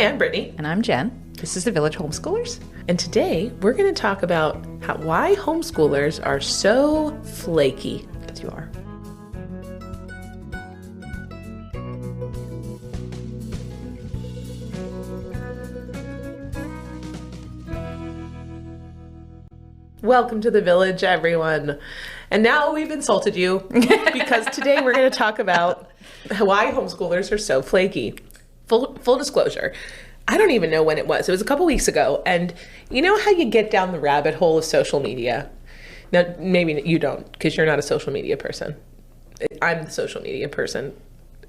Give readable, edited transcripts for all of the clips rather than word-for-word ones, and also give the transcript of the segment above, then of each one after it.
Hi, I'm Brittany. And I'm Jen. This is the Village Homeschoolers. And today we're going to talk about why homeschoolers are so flaky. Because you are. Welcome to the village, everyone. And now we've insulted you because today we're going to talk about why homeschoolers are so flaky. Full disclosure, I don't even know when it was. It was a couple weeks ago. And you know how you get down the rabbit hole of social media? Now, maybe you don't because you're not a social media person. I'm the social media person.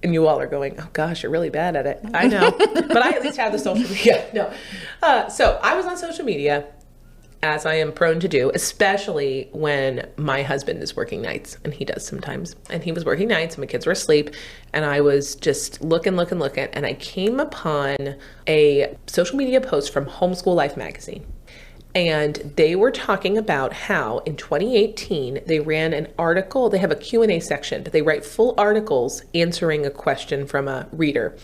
And you all are going, oh gosh, you're really bad at it. I know. But I at least have the social media. No. So I was on social media, as I am prone to do, especially when my husband is working nights, and he does sometimes. And he was working nights, and my kids were asleep, and I was just looking, and I came upon a social media post from Homeschool Life magazine. And they were talking about how in 2018, they ran an article. They have a Q&A section, but they write full articles answering a question from a reader.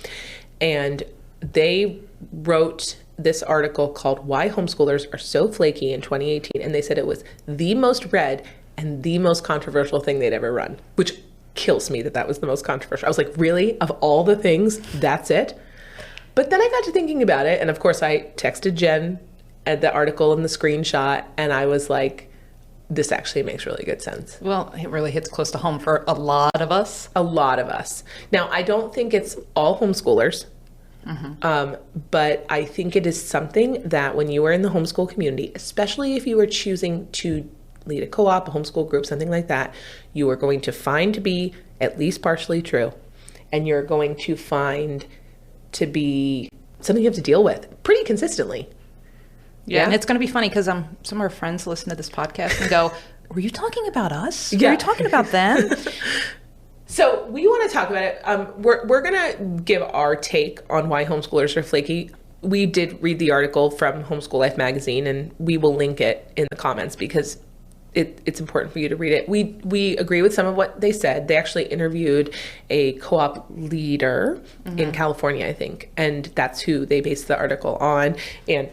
And they wrote this article called Why Homeschoolers Are So Flaky in 2018. And they said it was the most read and the most controversial thing they'd ever run, which kills me that was the most controversial. I was like, really? Of all the things, that's it? But then I got to thinking about it. And of course, I texted Jen at the article and the screenshot. And I was like, this actually makes really good sense. Well, it really hits close to home for a lot of us. A lot of us. Now, I don't think it's all homeschoolers. Mm-hmm. But I think it is something that when you are in the homeschool community, especially if you are choosing to lead a co-op, a homeschool group, something like that, you are going to find to be at least partially true. And you're going to find to be something you have to deal with pretty consistently. Yeah. And it's going to be funny because some of our friends listen to this podcast and go, were you talking about us? Yeah. Were you talking about them? So we want to talk about it. We're going to give our take on why homeschoolers are flaky. We did read the article from Homeschool Life magazine, and we will link it in the comments because it's important for you to read it. We agree with some of what they said. They actually interviewed a co-op leader in California, I think, and that's who they based the article on. And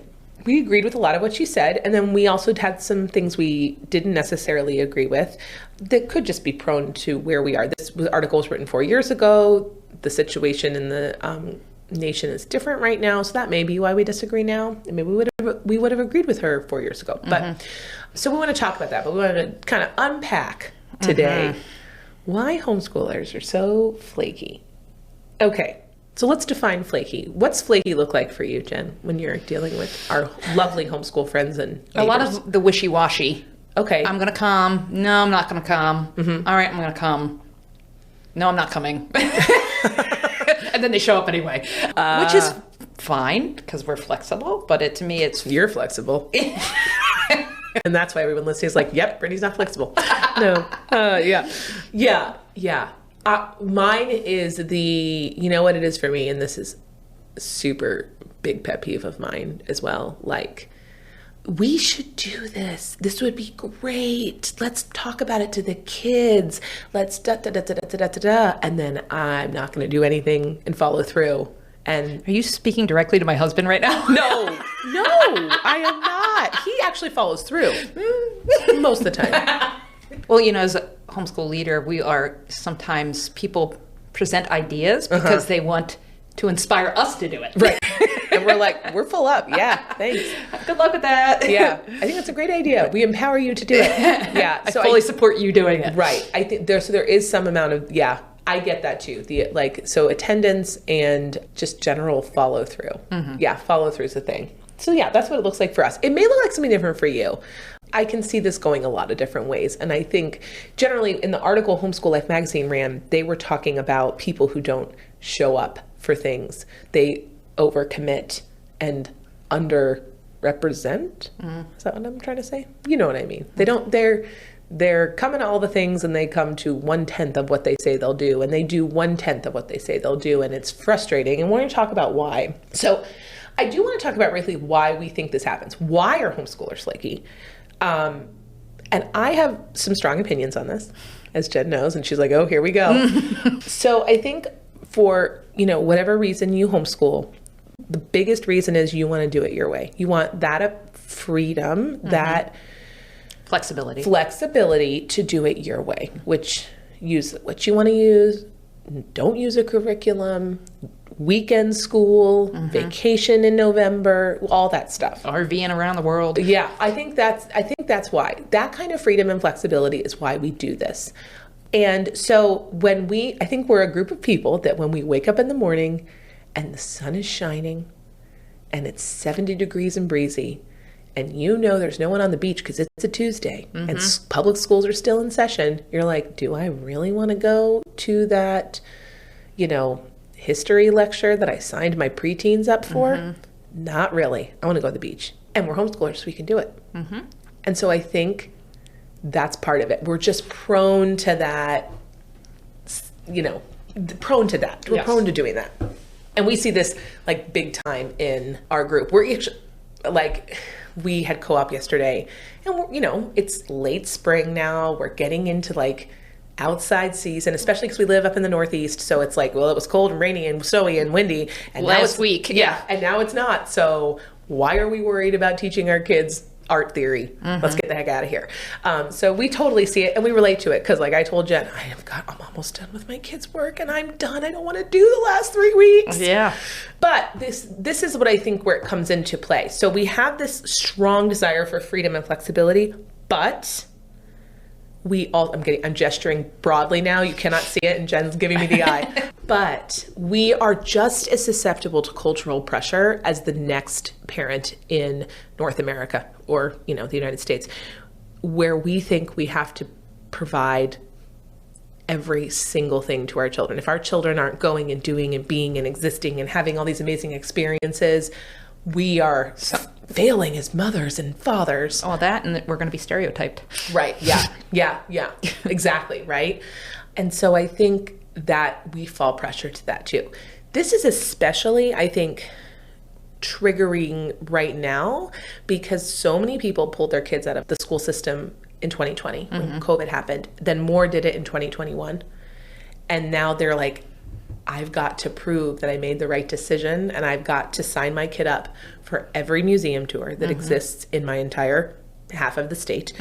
we agreed with a lot of what she said. And then we also had some things we didn't necessarily agree with that could just be prone to where we are. This article was written 4 years ago. The situation in the nation is different right now. So that may be why we disagree now. And maybe we would have agreed with her 4 years ago. But so we want to talk about that. But we want to kind of unpack today why homeschoolers are so flaky. Okay. So let's define flaky. What's flaky look like for you, Jen, when you're dealing with our lovely homeschool friends and neighbors? A lot of the wishy-washy. Okay. I'm going to come. No, I'm not going to come. Mm-hmm. All right, I'm going to come. No, I'm not coming. And then they show up anyway, which is fine because we're flexible. But to me, it's... You're flexible. And that's why everyone listening is like, yep, Brittany's not flexible. No. Yeah. Mine is you know what it is for me, and this is a super big pet peeve of mine as well. Like, we should do this. This would be great. Let's talk about it to the kids. Let's da-da-da-da-da-da-da-da. And then I'm not going to do anything and follow through. And are you speaking directly to my husband right now? No, I am not. He actually follows through most of the time. Well, as a homeschool leader, we are sometimes people present ideas because they want to inspire us to do it. Right. And we're like, we're full up. Yeah, thanks. Good luck with that. Yeah. I think that's a great idea. We empower you to do it. Yeah. I fully support you doing it. Right. I think there is some amount of, I get that too. So attendance and just general follow through. Mm-hmm. Yeah. Follow through is the thing. So yeah, that's what it looks like for us. It may look like something different for you. I can see this going a lot of different ways. And I think generally in the article Homeschool Life magazine ran, they were talking about people who don't show up for things. They overcommit and underrepresent. Is that what I'm trying to say? You know what I mean? They're coming to all the things and they come to 1/10 of what they say they'll do. And they do 1/10 of what they say they'll do. And it's frustrating. And we're going to talk about why. So I do want to talk about really why we think this happens. Why are homeschoolers flaky? And I have some strong opinions on this, as Jen knows, and she's like, oh, here we go. So I think for, whatever reason you homeschool, the biggest reason is you want to do it your way. You want that freedom, that flexibility to do it your way, which use what you want to use. Don't use a curriculum, weekend school, vacation in November, all that stuff. RVing around the world. Yeah, I think that's why. That kind of freedom and flexibility is why we do this. And so I think we're a group of people that when we wake up in the morning and the sun is shining and it's 70 degrees and breezy, and there's no one on the beach because it's a Tuesday and public schools are still in session, you're like, do I really want to go to that, history lecture that I signed my preteens up for? Not really. I want to go to the beach. And we're homeschoolers, so we can do it. And so I think that's part of it. We're just prone to that, prone to that. We're prone to doing that. And we see this like big time in our group. We had co-op yesterday, and it's late spring now. We're getting into like outside season, especially because we live up in the Northeast. So it's like, well, it was cold and rainy and snowy and windy. And last week. Yeah. And now it's not. So why are we worried about teaching our kids art theory? Let's get the heck out of here. So we totally see it and we relate to it because like I told Jen, I'm almost done with my kids' work and I'm done. I don't want to do the last 3 weeks. Yeah. But this is what I think where it comes into play. So we have this strong desire for freedom and flexibility, but I'm gesturing broadly now. You cannot see it and Jen's giving me the eye. But we are just as susceptible to cultural pressure as the next parent in North America or, the United States, where we think we have to provide every single thing to our children. If our children aren't going and doing and being and existing and having all these amazing experiences, we are failing as mothers and fathers. Oh, that, and we're going to be stereotyped. Right. Yeah. Exactly. Right. And so I think that we fall pressure to that too. This is especially, I think, triggering right now because so many people pulled their kids out of the school system in 2020 when COVID happened. Then more did it in 2021. And now they're like, I've got to prove that I made the right decision and I've got to sign my kid up for every museum tour that exists in my entire half of the state,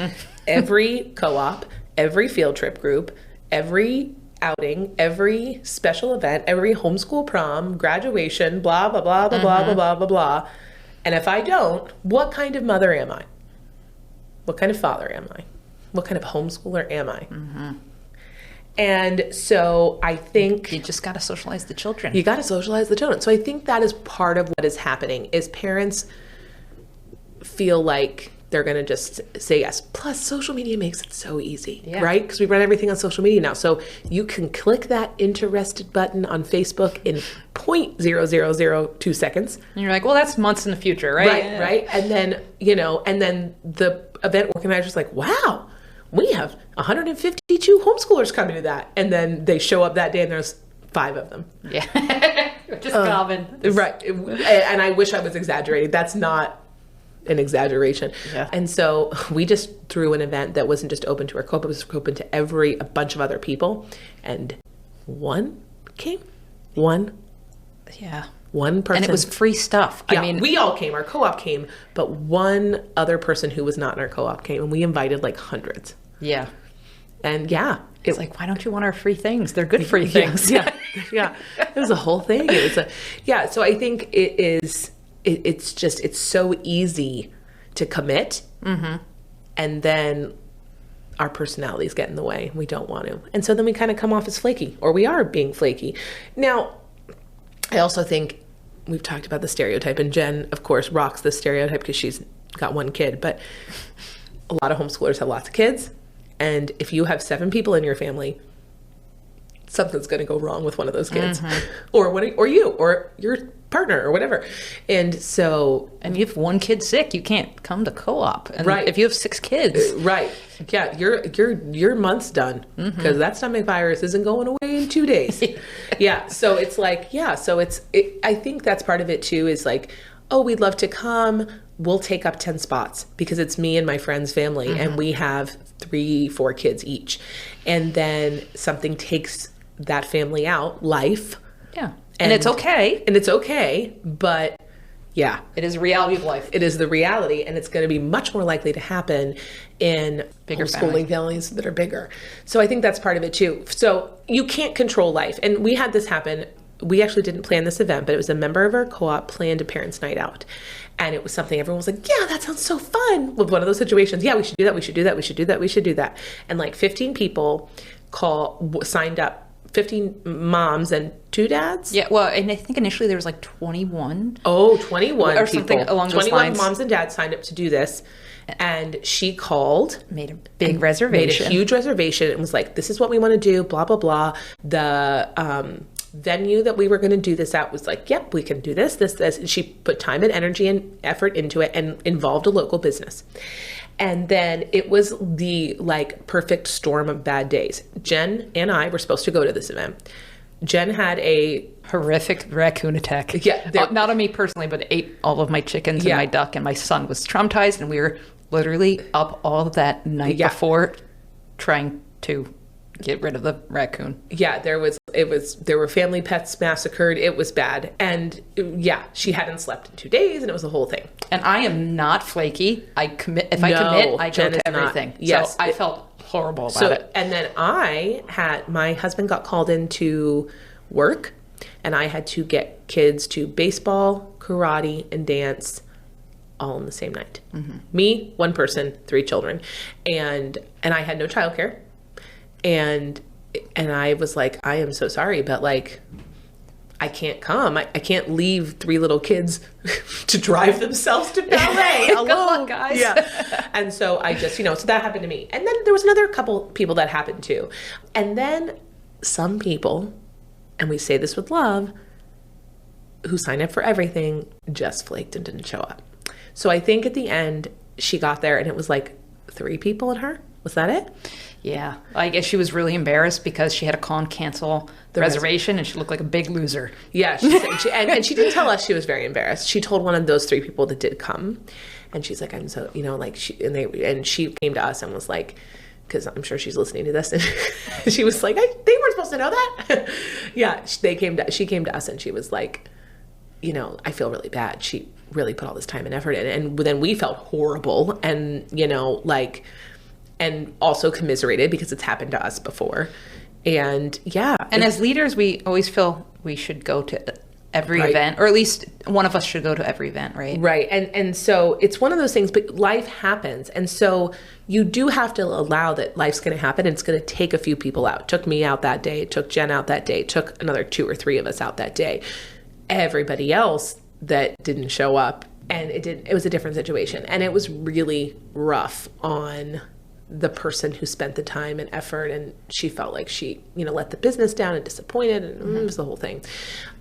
every co-op, every field trip group, every outing, every special event, every homeschool prom, graduation, blah, blah, blah, blah, blah, blah, blah, blah, blah. And if I don't, what kind of mother am I? What kind of father am I? What kind of homeschooler am I? And so I think you just got to socialize the children. You got to socialize the children. So I think that is part of what is happening is parents feel like they're going to just say yes. Plus social media makes it so easy, right? Because we run everything on social media now. So you can click that interested button on Facebook in 0.0002 seconds. And you're like, well, that's months in the future, right? Right. And then, and then the event organizer's like, wow, we have 152 homeschoolers coming to that. And then they show up that day and there's 5 of them. Yeah. Just common. Right. And I wish I was exaggerating. That's not an exaggeration. Yeah. And so we just threw an event that wasn't just open to our co-op, it was open to a bunch of other people. And one came. One person. And it was free stuff. Yeah, I mean, we all came. Our co-op came, but one other person who was not in our co-op came, and we invited like hundreds. Yeah. And it's like, why don't you want our free things? They're good free things. Yeah. It was a whole thing. So I think it's so easy to commit, and then our personalities get in the way. We don't want to. And so then we kind of come off as flaky, or we are being flaky. Now, I also think we've talked about the stereotype, and Jen, of course, rocks the stereotype because she's got one kid, but a lot of homeschoolers have lots of kids. And if you have 7 people in your family, something's going to go wrong with one of those kids, or you, or your partner, or whatever. And so, and if one kid's sick, you can't come to co-op. And right. If you have 6 kids, right? Yeah, your month's done because that stomach virus isn't going away in 2 days. Yeah. So it's like, I think that's part of it too. Is like, oh, we'd love to come. We'll take up 10 spots because it's me and my friend's family, and we have 3-4 kids each, and then something takes that family out, life. Yeah. And it's okay. And it's okay, but yeah. It is a reality of life. It is the reality, and it's going to be much more likely to happen in Bigger homeschooling families that are bigger. So I think that's part of it too. So you can't control life. And we had this happen. We actually didn't plan this event, but it was a member of our co-op planned a parents' night out. And it was something everyone was like, yeah, that sounds so fun. With one of those situations, yeah, we should do that, we should do that, we should do that, we should do that. And like 15 people signed up. 15 moms and 2 dads? Yeah, well, and I think initially there was like 21. Oh, 21 or people. Something along those 21 lines. moms and dads signed up to do this. And she called. Made a big reservation. Made a huge reservation and was like, this is what we want to do, blah, blah, blah. The venue that we were going to do this at was like, yep, we can do this. And she put time and energy and effort into it and involved a local business. And then it was the like perfect storm of bad days. Jen and I were supposed to go to this event. Jen had a horrific raccoon attack. Yeah. Not on me personally, but it ate all of my chickens and my duck, and my son was traumatized, and we were literally up all that night before trying to get rid of the raccoon. Yeah, there were family pets massacred. It was bad. And yeah, she hadn't slept in 2 days and it was a whole thing. And I am not flaky. I commit. If I commit, I go to everything. Not. Yes. So I felt horrible about it. And then my husband got called into work and I had to get kids to baseball, karate, and dance all in the same night. Mm-hmm. Me, one person, 3 children. And I had no childcare. And I was like, I am so sorry, but like, I can't come. I can't leave 3 little kids to drive themselves to ballet alone. Good luck, guys. Yeah. And so I just, so that happened to me. And then there was another couple people that happened too. And then some people, and we say this with love, who signed up for everything just flaked and didn't show up. So I think at the end, she got there and it was like 3 people and her. Was that it? Yeah. I guess she was really embarrassed because she had to call and cancel the reservation and she looked like a big loser. Yeah. And she didn't tell us she was very embarrassed. She told one of those 3 people that did come. And she's like, I'm so, like she came to us and was like, because I'm sure she's listening to this. And she was like, they weren't supposed to know that. Yeah. She came to us and she was like, I feel really bad. She really put all this time and effort in. And then we felt horrible and, and also commiserated because it's happened to us before. And yeah. And as leaders, we always feel we should go to every event, or at least one of us should go to every event, right? Right. And so it's one of those things, but life happens. And so you do have to allow that life's going to happen and it's going to take a few people out. It took me out that day. It took Jen out that day. It took another 2 or 3 of us out that day. Everybody else that didn't show up, and it was a different situation. And it was really rough on the person who spent the time and effort, and she felt like she, let the business down and disappointed, and it was the whole thing.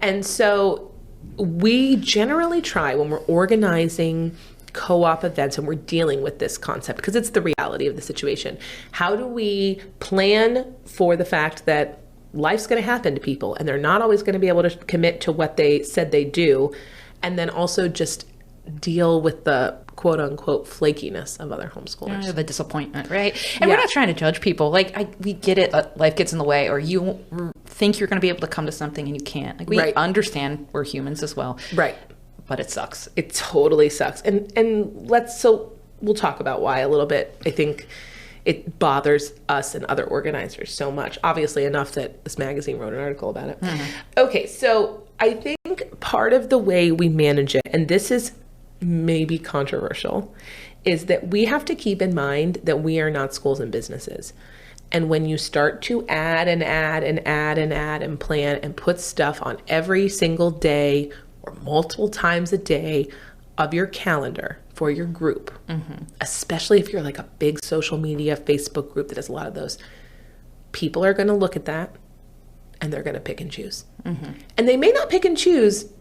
And so we generally try when we're organizing co-op events and we're dealing with this concept, because it's the reality of the situation. How do we plan for the fact that life's going to happen to people and they're not always going to be able to commit to what they said they do, and then also just deal with the quote unquote flakiness of other homeschoolers. The disappointment, right? And we're not trying to judge people. We get it. Life gets in the way, or you think you're going to be able to come to something and you can't. We understand we're humans as well. Right. But it sucks. It totally sucks. And we'll talk about why a little bit. I think it bothers us and other organizers so much. Obviously enough that this magazine wrote an article about it. Mm-hmm. Okay, so I think part of the way we manage it, and this is maybe controversial, is that we have to keep in mind that we are not schools and businesses. And when you start to add and add and add and add and plan and put stuff on every single day or multiple times a day of your calendar for your group, especially if you're like a big social media Facebook group that has a lot of those, people are going to look at that and they're going to pick and choose. And they may not pick and choose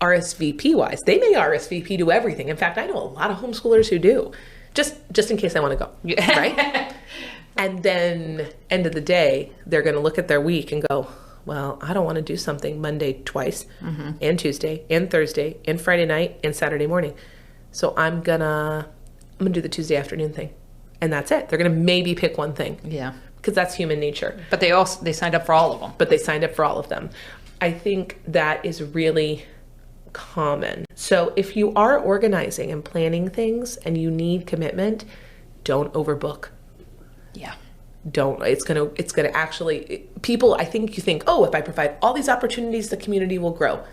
RSVP wise. They may RSVP to everything. In fact, I know a lot of homeschoolers who do, just in case I want to go, right? And then end of the day, they're going to look at their week and go, well, I don't want to do something Monday twice and Tuesday and Thursday and Friday night and Saturday morning. So I'm gonna do the Tuesday afternoon thing. And that's it. They're going to maybe pick one thing. Yeah. Because that's human nature. But they signed up for all of them. But they signed up for all of them. I think that is really common. So if you are organizing and planning things and you need commitment, don't overbook. Yeah. It's gonna actually, people, I think you think, oh, if I provide all these opportunities, the community will grow.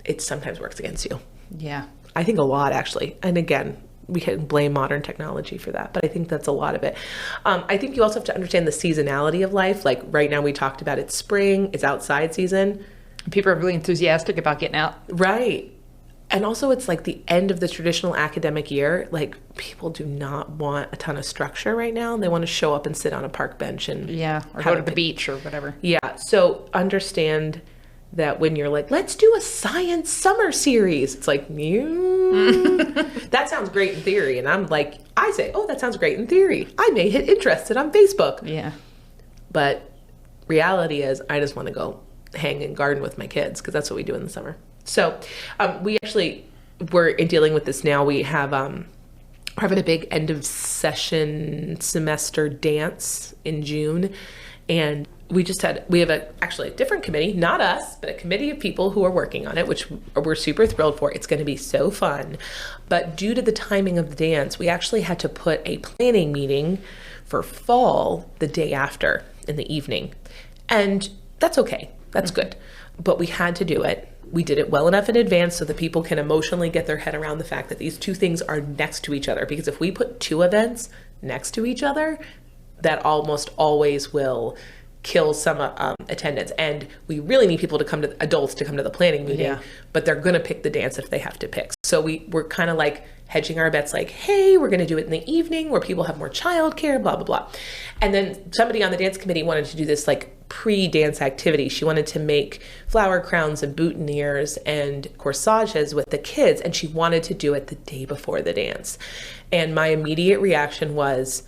It sometimes works against you. Yeah. I think a lot, actually. And again, we can blame modern technology for that, but I think that's a lot of it. I think you also have to understand the seasonality of life. Like right now we talked about it's spring, it's outside season. People are really enthusiastic about getting out. Right. And also it's like the end of the traditional academic year. Like people do not want a ton of structure right now. They want to show up and sit on a park bench and or go to the beach or whatever. Yeah. So understand that when you're like, let's do a science summer series, it's like, that sounds great in theory. And I'm like, I say, oh, that sounds great in theory. I may hit interested on Facebook. Yeah. But reality is I just want to go hang and garden with my kids because that's what we do in the summer. So we actually, we're dealing with this now. We have, we're having a big end of session semester dance in June. And we have actually a different committee, not us, but a committee of people who are working on it, which we're super thrilled for. It's going to be so fun. But due to the timing of the dance, we actually had to put a planning meeting for fall the day after in the evening. And that's okay. That's good. But we had to do it. We did it well enough in advance so that people can emotionally get their head around the fact that these two things are next to each other. Because if we put two events next to each other, that almost always will kill some attendance. And we really need people to come to, adults to come to the planning meeting, but they're going to pick the dance if they have to pick. So we're kind of like hedging our bets like, hey, we're going to do it in the evening where people have more childcare, blah, blah, blah. And then somebody on the dance committee wanted to do this like pre-dance activity. She wanted to make flower crowns and boutonnieres and corsages with the kids. And she wanted to do it the day before the dance. And my immediate reaction was,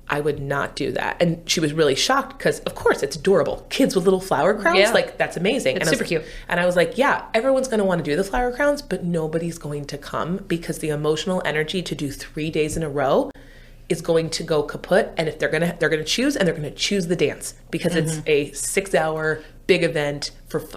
I would not do that. And she was really shocked because, of course, it's adorable. Kids with little flower crowns, like, that's amazing. It's super cute. And I was like, yeah, everyone's going to want to do the flower crowns, but nobody's going to come because the emotional energy to do 3 days in a row is going to go kaput. And if they're going to choose, and they're going to choose the dance because it's a 6-hour big event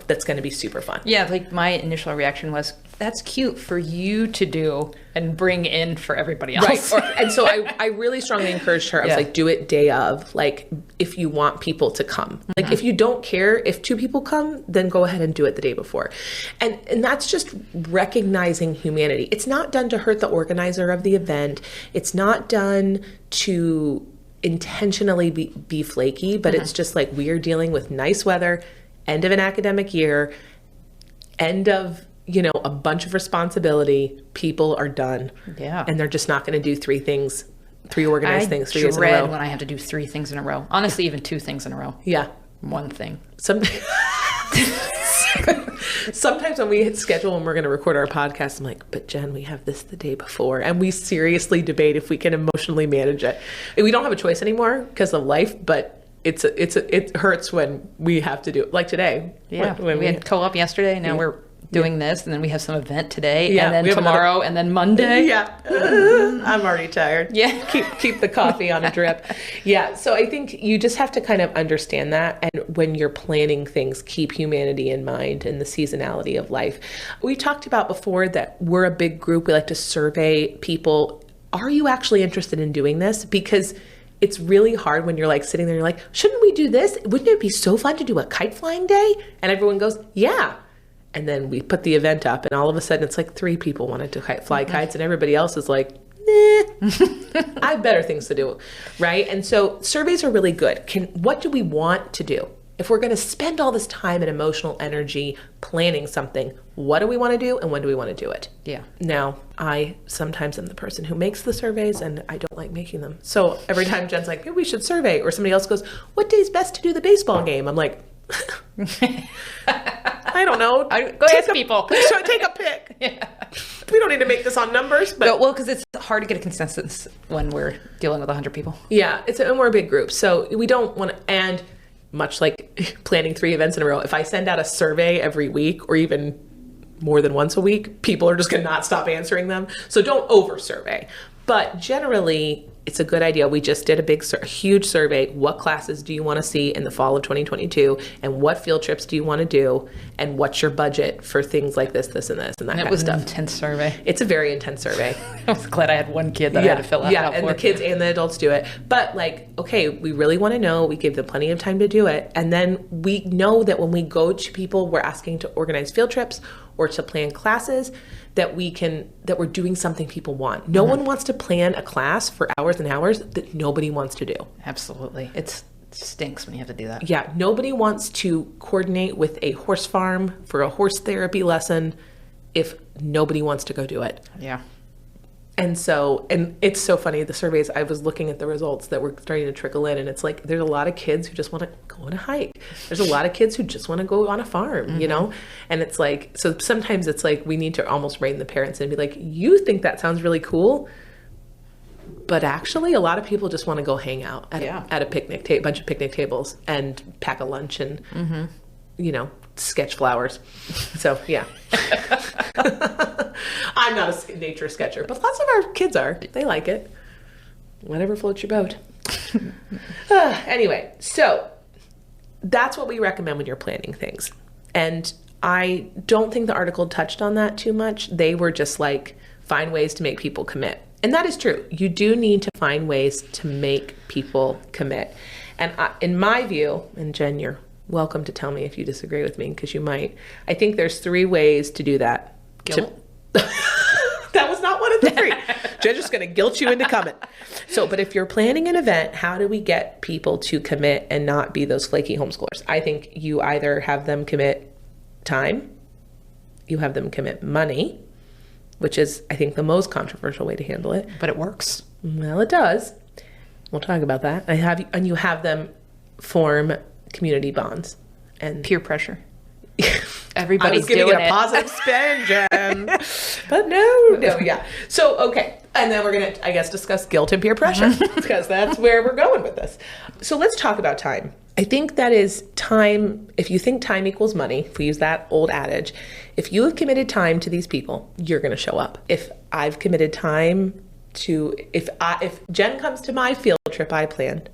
that's going to be super fun. Yeah, like my initial reaction was, that's cute for you to do and bring in for everybody else. Right. And so I really strongly encouraged her. I was like, do it day of, like, if you want people to come. Like, if you don't care if 2 people come, then go ahead and do it the day before. And that's just recognizing humanity. It's not done to hurt the organizer of the event. It's not done to intentionally be flaky, but it's just like, we are dealing with nice weather, end of an academic year, end of, a bunch of responsibility. People are done. Yeah. And they're just not going to do 3 organized things 3 days in a row. I dread when I have to do 3 things in a row. Honestly, even 2 things in a row. Yeah. 1 thing. Sometimes when we hit schedule and we're going to record our podcast, I'm like, but Jen, we have this the day before. And we seriously debate if we can emotionally manage it. And we don't have a choice anymore because of life, but it hurts when we have to do it. Like today. Yeah. When we had co-op yesterday. Now we're doing this, and then we have some event today, and then tomorrow, and then Monday. Yeah. I'm already tired. Yeah. Keep the coffee on a drip. Yeah. So I think you just have to kind of understand that. And when you're planning things, keep humanity in mind and the seasonality of life. We talked about before that we're a big group. We like to survey people. Are you actually interested in doing this? Because it's really hard when you're like sitting there, you're like, shouldn't we do this? Wouldn't it be so fun to do a kite flying day? And everyone goes, yeah. And then we put the event up, and all of a sudden it's like 3 people wanted to fly kites, and everybody else is like, I have better things to do, right? And so surveys are really good. What do we want to do? If we're going to spend all this time and emotional energy planning something, what do we want to do, and when do we want to do it? Yeah. Now, I sometimes am the person who makes the surveys, and I don't like making them. So every time Jen's like, maybe we should survey, or somebody else goes, what day's best to do the baseball game? I'm like, I don't know. Go ask people. So take a pick. Yeah. We don't need to make this on numbers, but well, because it's hard to get a consensus when we're dealing with 100 people. Yeah, and we're a big group, so we don't want to. And much like planning 3 events in a row, if I send out a survey every week or even more than once a week, people are just going to not stop answering them. So don't over survey. But generally, it's a good idea. We just did a huge survey. What classes do you want to see in the fall of 2022? And what field trips do you want to do? And what's your budget for things like this, this, and this, and that kind of stuff? It was an intense survey. It's a very intense survey. I was glad I had one kid that I had to fill out. Yeah, and the kids and the adults do it. But like, okay, we really want to know. We give them plenty of time to do it. And then we know that when we go to people, we're asking to organize field trips or to plan classes, that we're doing something people want. No one wants to plan a class for hours and hours that nobody wants to do. Absolutely. It stinks when you have to do that. Yeah, nobody wants to coordinate with a horse farm for a horse therapy lesson if nobody wants to go do it. Yeah. And it's so funny, the surveys, I was looking at the results that were starting to trickle in, and it's like, there's a lot of kids who just want to go on a hike. There's a lot of kids who just want to go on a farm, you know? And it's like, so sometimes it's like, we need to almost rein the parents and be like, you think that sounds really cool, but actually a lot of people just want to go hang out at a picnic bunch of picnic tables and pack a lunch and, you know, sketch flowers. So yeah. I'm not a nature sketcher, but lots of our kids are. They like it. Whatever floats your boat. Anyway, so that's what we recommend when you're planning things. And I don't think the article touched on that too much. They were just like, find ways to make people commit. And that is true. You do need to find ways to make people commit. And in my view, and Jen, you're welcome to tell me if you disagree with me, because you might. I think there's 3 ways to do that. Guilt? That was not one of the 3. Jen's just going to guilt you into coming. But if you're planning an event, how do we get people to commit and not be those flaky homeschoolers? I think you either have them commit time, you have them commit money, which is, I think, the most controversial way to handle it. But it works. Well, it does. We'll talk about that. And you have them form community bonds and peer pressure. Everybody's I was giving doing it a positive spin, Jen. But no, yeah. So, okay. And then we're going to, I guess, discuss guilt and peer pressure, because that's where we're going with this. So let's talk about time. I think that is time. If you think time equals money, if we use that old adage, if you have committed time to these people, you're going to show up. If I've committed time to, if Jen comes to my field trip I planned,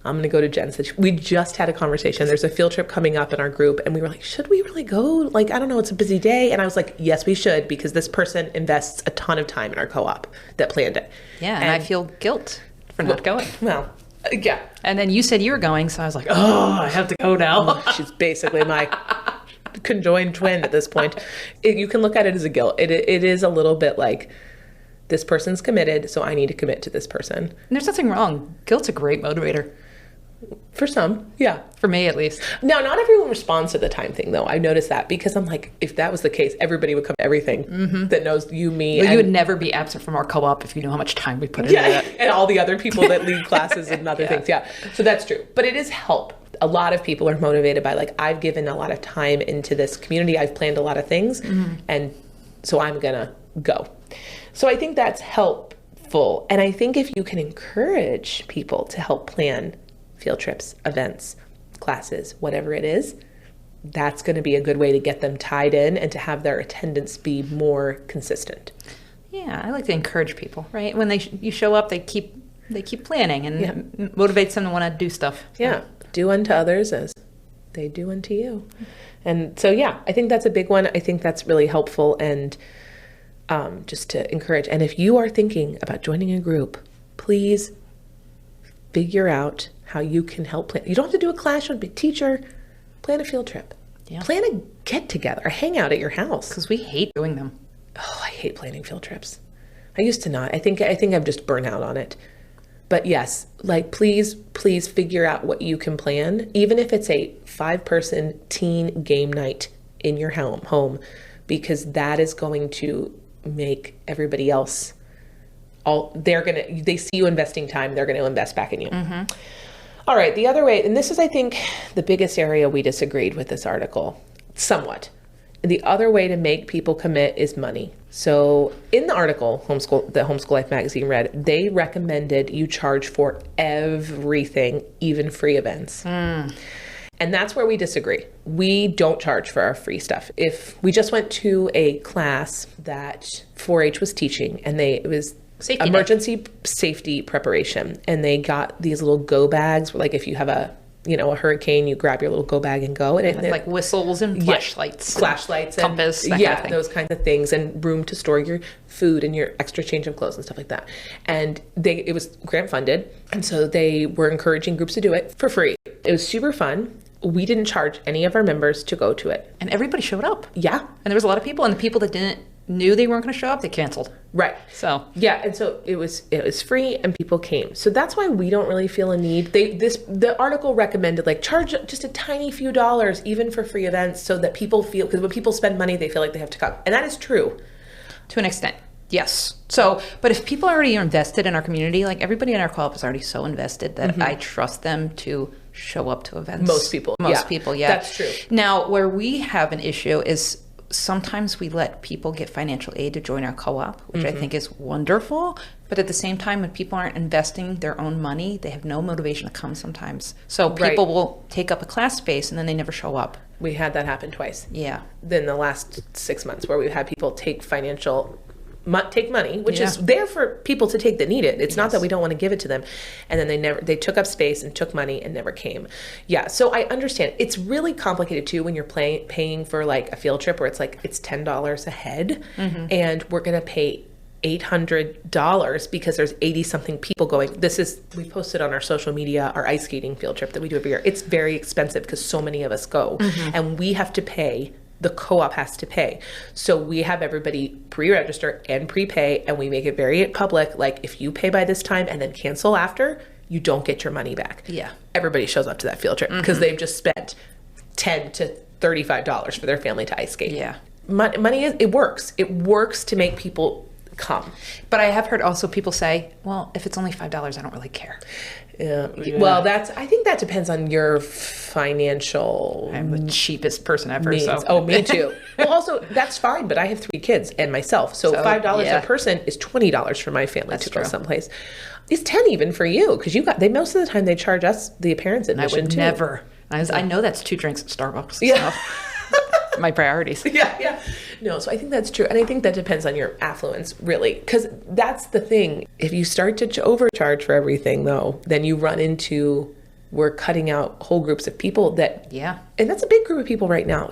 I'm going to go to Jen's. We just had a conversation. There's a field trip coming up in our group, and we were like, should we really go? Like, I don't know, it's a busy day. And I was like, yes, we should, because this person invests a ton of time in our co-op that planned it. Yeah, and I feel guilt for not going. Well, yeah. And then you said you were going, so I was like, oh, I have to go now. She's basically my conjoined twin at this point. You can look at it as a guilt. It is a little bit like, this person's committed, so I need to commit to this person. And there's nothing wrong. Guilt's a great motivator. For some, yeah. For me, at least. Now, not everyone responds to the time thing, though. I noticed that, because I'm like, if that was the case, everybody would come to everything that knows you, me. Well, you would never be absent from our co-op if you know how much time we put into it. And all the other people that lead classes and other things. Yeah. So that's true. But it is help. A lot of people are motivated by, like, I've given a lot of time into this community. I've planned a lot of things. And so I'm going to go. So I think that's helpful. And I think if you can encourage people to help plan field trips, events, classes, whatever it is, that's going to be a good way to get them tied in and to have their attendance be more consistent. Yeah, I like to encourage people, right? When you show up, they keep planning, and it motivates them to want to do stuff. Yeah, do unto others as they do unto you. And so, yeah, I think that's a big one. I think that's really helpful, and just to encourage. And if you are thinking about joining a group, please figure out how you can help plan. You don't have to do a class with a teacher. Plan a field trip. Yeah. Plan a get together, a hangout at your house. Because we hate doing them. Oh, I hate planning field trips. I used to not. I think I've just burnt out on it. But yes, like, please figure out what you can plan, even if it's a 5-person teen game night in your home, because that is going to make everybody else, they see you investing time, they're going to invest back in you. All right, the other way, and this is, I think, the biggest area we disagreed with this article, somewhat. The other way to make people commit is money. So in the article, the Homeschool Life magazine read, they recommended you charge for everything, even free events. And that's where we disagree. We don't charge for our free stuff. If we just went to a class that 4-H was teaching, and it was emergency safety preparation. And they got these little go bags, like if you have a hurricane, you grab your little go bag and go. And like whistles and flashlights. Flashlights. Compass, and, that kind of thing. Those kinds of things. And room to store your food and your extra change of clothes and stuff like that. And it was grant funded. And so they were encouraging groups to do it for free. It was super fun. We didn't charge any of our members to go to it. And everybody showed up. Yeah. And there was a lot of people. And the people that knew they weren't going to show up, they canceled. Right. So yeah, and so it was free and people came. So that's why we don't really feel a need. The article recommended like charge just a tiny few dollars even for free events so that people feel, because when people spend money they feel like they have to come. And that is true. To an extent. Yes. So, but if people already are invested in our community, like everybody in our co-op is already so invested that I trust them to show up to events. Most people, yeah. That's true. Now, where we have an issue is sometimes we let people get financial aid to join our co-op, which I think is wonderful. But at the same time, when people aren't investing their own money, they have no motivation to come sometimes. So people will take up a class space and then they never show up. We had that happen twice. Yeah. In the last 6 months where we've had people take money, which is there for people to take that need it. It's not that we don't want to give it to them. And then they took up space and took money and never came. Yeah. So I understand. It's really complicated too when you're paying for like a field trip where it's like, it's $10 a head and we're going to pay $800 because there's 80 something people going. We posted on our social media, our ice skating field trip that we do every year. It's very expensive because so many of us go and we have to pay. The co-op has to pay. So we have everybody pre-register and prepay, and we make it very public. Like if you pay by this time and then cancel after, you don't get your money back. Yeah. Everybody shows up to that field trip because they've just spent $10 to $35 for their family to ice skate. Yeah. Money it works. It works to make people come. But I have heard also people say, well, if it's only $5, I don't really care. Yeah. Well, I think that depends on your financial. I'm the cheapest person ever. Needs. So. Oh, me too. Well, also that's fine, but I have 3 kids and myself, so $5 a person is $20 for my family to go someplace. It's $10 even for you because most of the time they charge us the parents admission. I would never. I know that's 2 drinks at Starbucks. Yeah. So. My priorities. Yeah. No, so I think that's true. And I think that depends on your affluence, really. Because that's the thing. If you start to overcharge for everything, though, then you run into, we're cutting out whole groups of people that... Yeah. And that's a big group of people right now.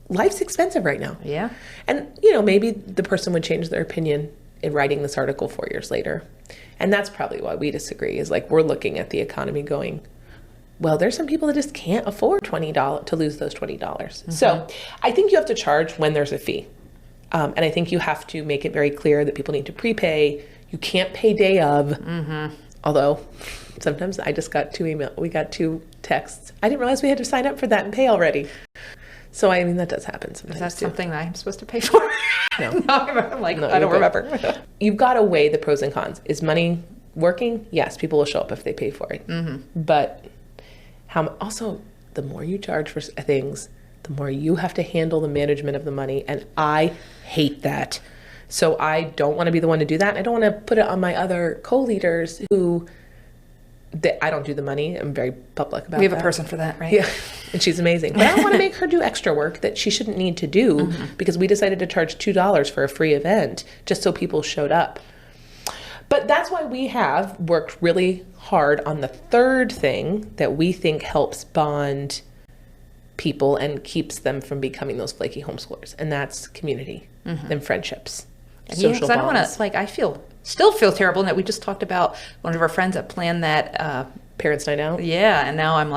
Life's expensive right now. Yeah. And, maybe the person would change their opinion in writing this article 4 years later. And that's probably why we disagree, is like we're looking at the economy going... Well, there's some people that just can't afford $20 to lose those $20. So I think you have to charge when there's a fee. And I think you have to make it very clear that people need to prepay. You can't pay day of. Although sometimes I just got 2 emails. We got 2 texts. I didn't realize we had to sign up for that and pay already. So, I mean, that does happen sometimes. Is that something that I'm supposed to pay for? No. I'm like, no, I don't remember. You've got to weigh the pros and cons. Is money working? Yes, people will show up if they pay for it. But... also, the more you charge for things, the more you have to handle the management of the money. And I hate that. So I don't want to be the one to do that. I don't want to put it on my other co-leaders I don't do the money. I'm very public about that. We have a person for that, right? Yeah. And she's amazing. But I don't want to make her do extra work that she shouldn't need to do because we decided to charge $2 for a free event just so people showed up. But that's why we have worked really hard on the third thing that we think helps bond people and keeps them from becoming those flaky homeschoolers. And that's community and friendships, social bonds. I don't want to, I still feel terrible that we just talked about one of our friends that planned that Parents' Night Out. Yeah, and now I'm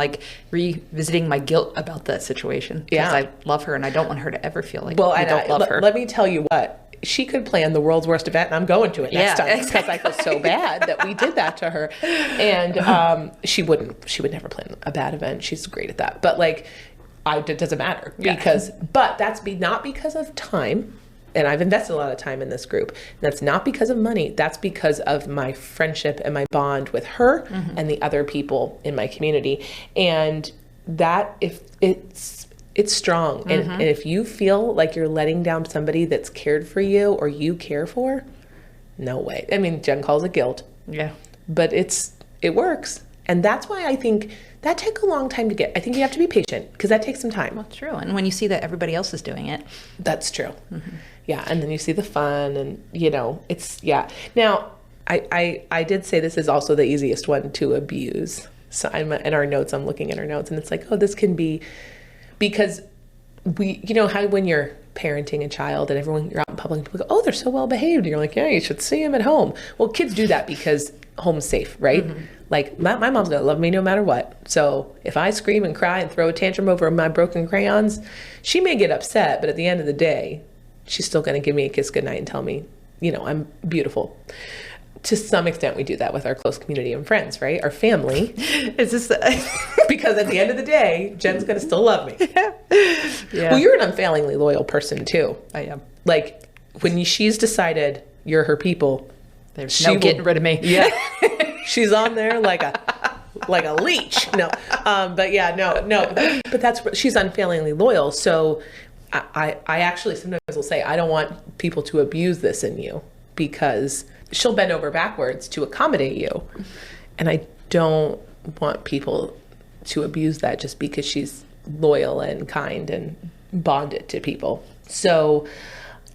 revisiting my guilt about that situation. Because I love her and I don't want her to ever feel like I don't love her. Let me tell you what. She could plan the world's worst event, and I'm going to it next time because I feel so bad that we did that to her. And she would never plan a bad event. She's great at that. But it doesn't matter but that's not because of time. And I've invested a lot of time in this group. That's not because of money. That's because of my friendship and my bond with her and the other people in my community. And that it's strong. And if you feel like you're letting down somebody that's cared for you or you care for, no way. I mean, Jen calls it guilt. Yeah. But it works. And that's why I think that took a long time to get. I think you have to be patient because that takes some time. Well, true. And when you see that everybody else is doing it. That's true. Yeah. And then you see the fun and, Now, I did say this is also the easiest one to abuse. So I'm in our notes, I'm looking at our notes, and it's like, oh, this can be, because you know how when you're parenting a child and you're out in public and people go, oh, they're so well behaved. And you're like, yeah, you should see them at home. Well, kids do that because home's safe, right? Mm-hmm. Like my mom's gonna love me no matter what. So if I scream and cry and throw a tantrum over my broken crayons, she may get upset, but at the end of the day, she's still gonna give me a kiss goodnight and tell me, you know, I'm beautiful. To some extent, we do that with our close community and friends, right? Our family. It's just because at the end of the day, Jen's going to still love me. Yeah. Well, you're an unfailingly loyal person too. I am. Like she's decided you're her people, there's no getting rid of me. Yeah, she's on there like a leech. No, but yeah, no. But she's unfailingly loyal. So I actually sometimes will say I don't want people to abuse this in you, because she'll bend over backwards to accommodate you. And I don't want people to abuse that just because she's loyal and kind and bonded to people. So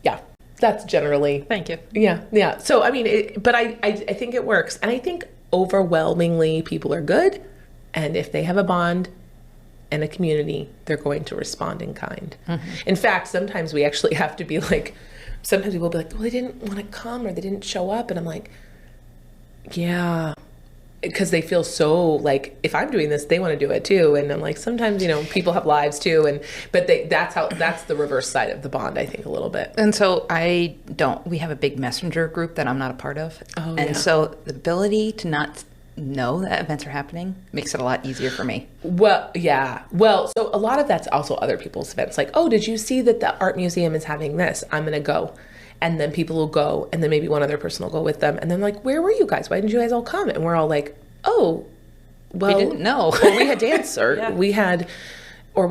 yeah, that's generally. Thank you. Yeah. So, I mean, but I think it works. And I think overwhelmingly people are good. And if they have a bond and a community, they're going to respond in kind. Mm-hmm. In fact, sometimes we actually have to be like, sometimes people will be like, well, they didn't want to come or they didn't show up. And I'm like, yeah, because they feel so like, if I'm doing this, they want to do it too. And I'm like, sometimes, you know, people have lives too. But that's the reverse side of the bond, I think, a little bit. And so we have a big messenger group that I'm not a part of. Oh, and so the ability to not know that events are happening makes it a lot easier for me. Well, yeah. Well, so a lot of that's also other people's events. Like, oh, did you see that the art museum is having this? I'm going to go. And then people will go, and then maybe one other person will go with them. And then like, where were you guys? Why didn't you guys all come? And we're all like, oh, well, we didn't know. Or we had dance, or yeah. we had all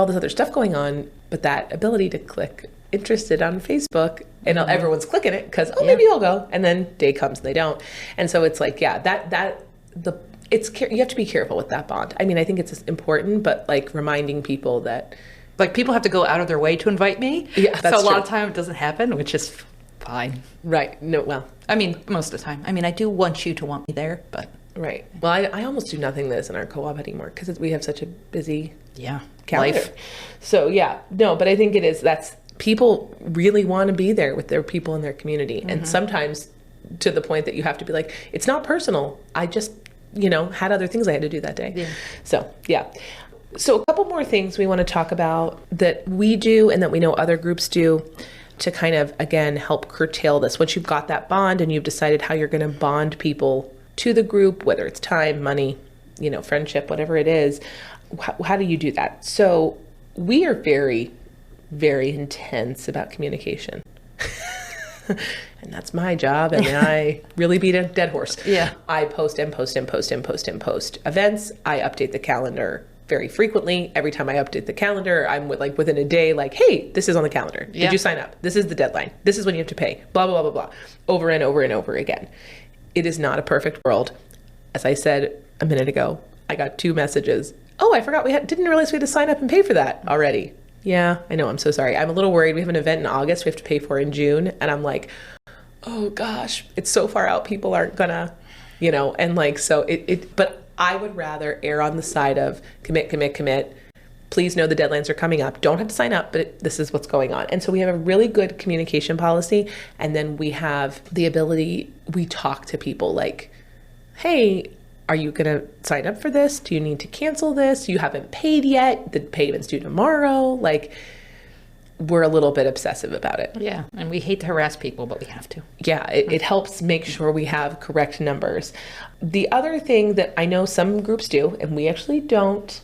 this other stuff going on. But that ability to click interested on Facebook, and everyone's clicking it because maybe I'll go, and then day comes and they don't. And so it's like, yeah, you have to be careful with that bond. I mean, I think it's important, but like reminding people that like people have to go out of their way to invite me. Yeah, that's so a lot true. of time it doesn't happen, which is fine. Right. No, well, I mean, most of the time. I mean, I do want you to want me there, but right. Well, I almost do nothing that is in our co-op anymore because we have such a busy calendar. Life. So yeah, no, but I think that's people really want to be there with their people in their community. Mm-hmm. And sometimes to the point that you have to be like, it's not personal. I just, had other things I had to do that day. Yeah. So, yeah. So a couple more things we want to talk about that we do and that we know other groups do to kind of, again, help curtail this. Once you've got that bond and you've decided how you're going to bond people to the group, whether it's time, money, friendship, whatever it is, how do you do that? So we are very, very intense about communication. And that's my job. And I really beat a dead horse. Yeah. I post and post and post and post and post events. I update the calendar very frequently. Every time I update the calendar, I'm within a day, like, hey, this is on the calendar. Yeah. Did you sign up? This is the deadline. This is when you have to pay. Blah, blah, blah, blah, blah. Over and over and over again. It is not a perfect world. As I said a minute ago, I got 2 messages. Oh, I forgot didn't realize we had to sign up and pay for that already. Yeah, I know. I'm so sorry. I'm a little worried. We have an event in August we have to pay for in June. And I'm like, oh gosh, it's so far out. People aren't gonna, and but I would rather err on the side of commit. Please know the deadlines are coming up. Don't have to sign up, but this is what's going on. And so we have a really good communication policy. And then we have the ability, we talk to people like, hey, are you going to sign up for this? Do you need to cancel this? You haven't paid yet. The payment's due tomorrow. We're a little bit obsessive about it. Yeah, and we hate to harass people, but we have to. Yeah, it helps make sure we have correct numbers. The other thing that I know some groups do, and we actually don't,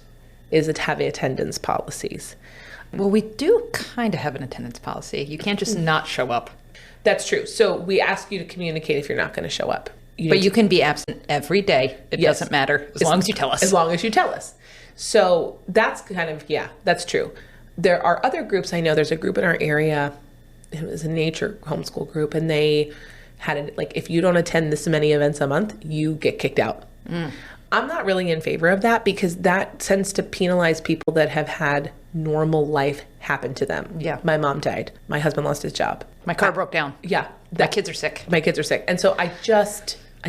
is have attendance policies. Well, we do kind of have an attendance policy. You can't just not show up. That's true. So we ask you to communicate if you're not going to show up. You can be absent every day. It doesn't matter as long as you tell us. As long as you tell us. So that's that's true. There are other groups. I know there's a group in our area. It was a nature homeschool group, and they had it if you don't attend this many events a month, you get kicked out. I'm not really in favor of that because that tends to penalize people that have had normal life happen to them. Yeah. My mom died. My husband lost his job. My car broke down. Yeah. My kids are sick. My kids are sick. And so I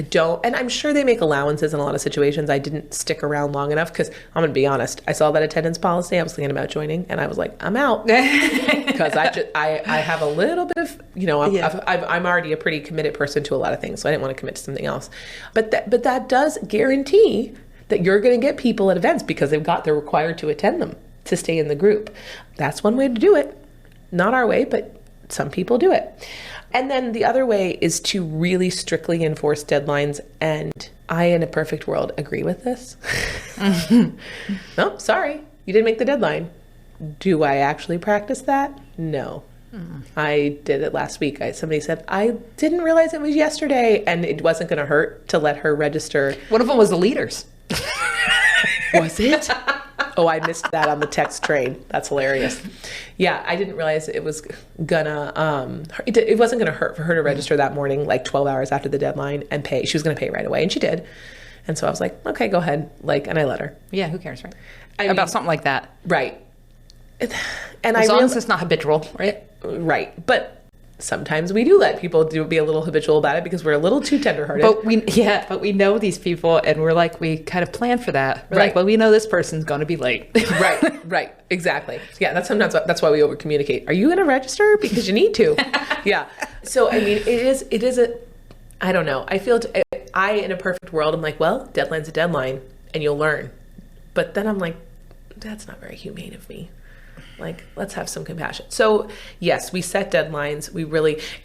don't, and I'm sure they make allowances in a lot of situations. I didn't stick around long enough because I'm going to be honest. I saw that attendance policy. I was thinking about joining and I was like, I'm out because I have a little bit of, I'm already a pretty committed person to a lot of things. So I didn't want to commit to something else. But that does guarantee that you're going to get people at events because they're required to attend them to stay in the group. That's one way to do it. Not our way, but some people do it. And then the other way is to really strictly enforce deadlines. And I, in a perfect world, agree with this. No, sorry, you didn't make the deadline. Do I actually practice that? No. I did it last week. Somebody said, I didn't realize it was yesterday. And it wasn't going to hurt to let her register. One of them was the leaders. Was it? Oh, I missed that on the text train. That's hilarious. Yeah, I didn't realize it was gonna, it wasn't gonna hurt for her to register that morning, like 12 hours after the deadline and pay. She was gonna pay right away, and she did. And so I was like, okay, go ahead. And I let her. Yeah, who cares, right? About something like that. Right. And as long as it's not habitual, right? Right. But sometimes we do let people be a little habitual about it because we're a little too tenderhearted. But we know these people and we're like, we kind of plan for that. We're like, well, we know this person's going to be late. Right. Exactly. Yeah. That's why we over communicate. Are you going to register? Because you need to. Yeah. So, I mean, it is I don't know. I feel, in a perfect world, I'm like, well, deadline's a deadline and you'll learn. But then I'm like, that's not very humane of me. Like, let's have some compassion. So yes, we set deadlines.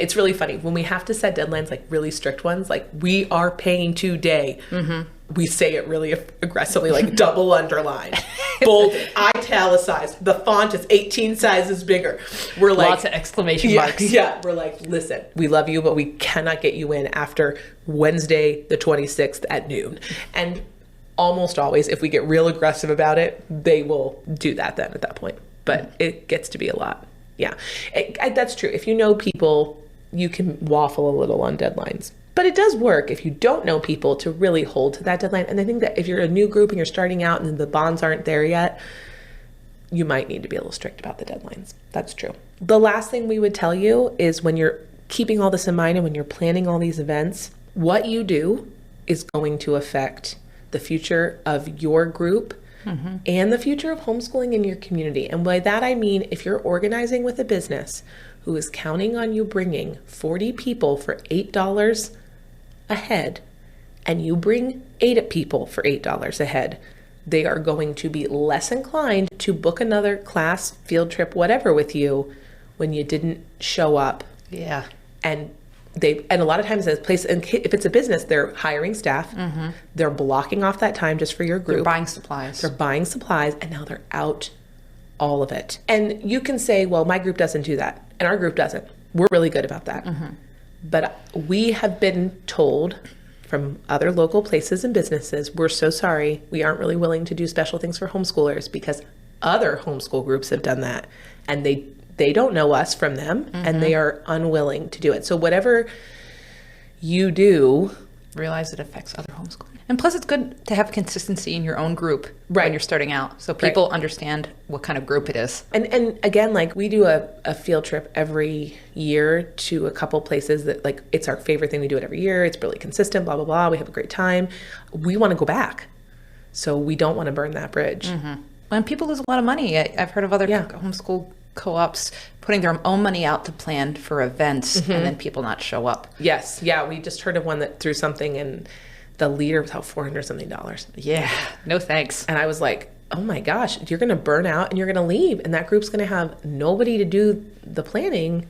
It's really funny when we have to set deadlines, like really strict ones, like we are paying today. Mm-hmm. We say it really aggressively, like double underlined, bolded, italicized. The font is 18 sizes bigger. We're like, lots of exclamation marks. Yeah. We're like, listen, we love you, but we cannot get you in after Wednesday, the 26th at noon. And almost always, if we get real aggressive about it, they will do that then at that point. But it gets to be a lot. Yeah, that's true. If you know people, you can waffle a little on deadlines. But it does work if you don't know people to really hold to that deadline. And I think that if you're a new group and you're starting out and the bonds aren't there yet, you might need to be a little strict about the deadlines. That's true. The last thing we would tell you is when you're keeping all this in mind and when you're planning all these events, what you do is going to affect the future of your group and the future of homeschooling in your community. And by that, I mean, if you're organizing with a business who is counting on you bringing 40 people for $8 a head, and you bring 8 people for $8 a head, they are going to be less inclined to book another class, field trip, whatever with you when you didn't show up. Yeah. And a lot of times, if it's a business, they're hiring staff. Mm-hmm. They're blocking off that time just for your group. They're buying supplies. And now they're out all of it. And you can say, well, my group doesn't do that. And our group doesn't. We're really good about that. Mm-hmm. But we have been told from other local places and businesses, we're so sorry. We aren't really willing to do special things for homeschoolers because other homeschool groups have done that. And they don't know us from them, and they are unwilling to do it. So whatever you do, realize it affects other homeschooling. And plus, it's good to have consistency in your own group when you're starting out, so people understand what kind of group it is. And again, like we do a field trip every year to a couple places that like it's our favorite thing. We do it every year. It's really consistent. Blah blah blah. We have a great time. We want to go back, so we don't want to burn that bridge. Mm-hmm. And people lose a lot of money. I've heard of other homeschool co-ops putting their own money out to plan for events and then people not show up. Yes. Yeah. We just heard of one that threw something and the leader was out $400 something. Yeah. No thanks. And I was like, oh my gosh, you're going to burn out and you're going to leave. And that group's going to have nobody to do the planning.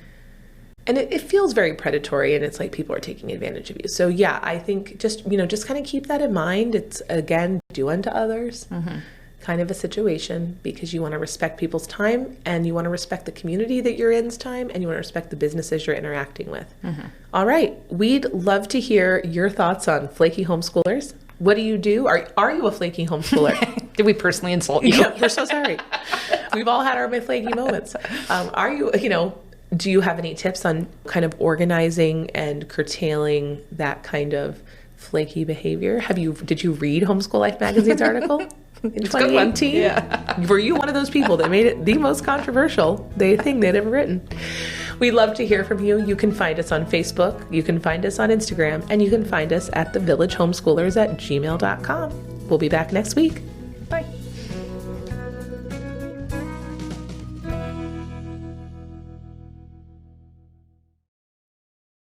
And it feels very predatory and it's like people are taking advantage of you. So yeah, I think just kind of keep that in mind. It's again, do unto others. Kind of a situation because you want to respect people's time and you want to respect the community that you're in's time and you want to respect the businesses you're interacting with. All right. We'd love to hear your thoughts on flaky homeschoolers. What do you do? Are you a flaky homeschooler? Did we personally insult you? Yeah, we're so sorry. We've all had our flaky moments. Are you, do you have any tips on kind of organizing and curtailing that kind of flaky behavior? Did you read Homeschool Life Magazine's article? In 2018? Yeah. Were you one of those people that made it the most controversial thing they'd ever written? We love to hear from you. You can find us on Facebook, you can find us on Instagram, and you can find us at thevillagehomeschoolers@gmail.com. We'll be back next week.